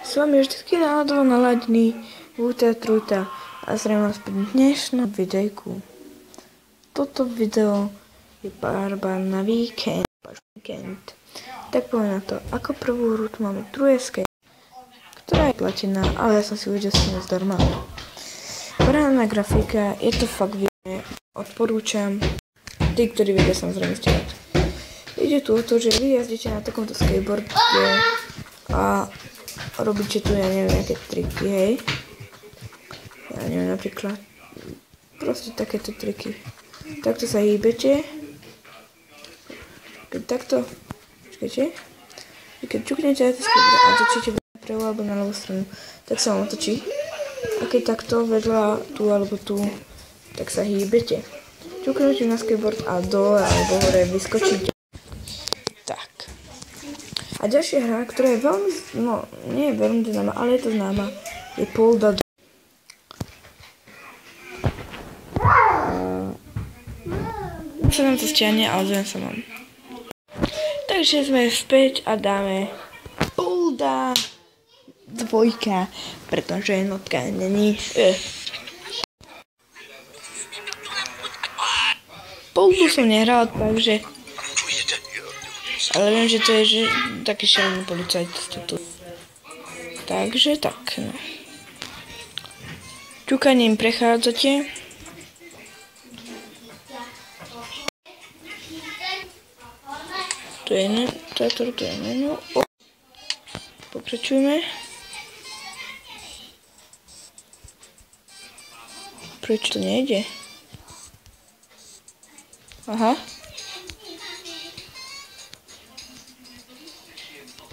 S vami je vždycky náhodou naladený Vuta Truta a zrejme vás pri dnešnom videjku. Toto video je barba na víkend. Tak poviem na to, ako prvú rutu máme True Escape, ktorá je platená, ale ja som si uvedel s tým zdarma. Parádna grafika, je to fakt výborné, odporúčam. Tí, ktorí vedia, samozrejme stiaľať. Ide tu o to, že vy jazdíte na takomto skateboarde a robíte tu, ja neviem, nejaké triky, hej. Ja neviem, napríklad, proste takéto triky. Takto sa hýbete. Keď takto, počkajte. Keď čuknete na ten skateboard a točíte na pravú alebo na ľavú stranu, tak sa vám otočí. A keď takto vedľa tu alebo tu, tak sa hýbete. Čuknete na skateboard a dole alebo hore vyskočíte. Tak. A ďalšia hra, ktorá je veľmi, no nie je veľmi známa, ale je to známa, je Polda. Sa nám to stiahne, ale zem sa mám. Takže sme späť a dáme Polda 2, pretože jednotka není. Poldu som nehral, takže ale viem, že to je že taký šialený policajt tu. Takže tak, no. Čukaním prechádzate. To je meno. Pokračujeme. Prečo to nejde? Aha.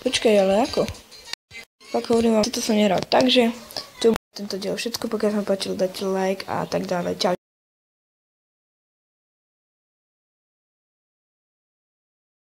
Počkaj, ale ako? Fakt hovorím vám, toto som nehral. Takže, to je tento diel všetko, pokiaľ sa vám páčilo, dajte like a tak ďalej. Čau.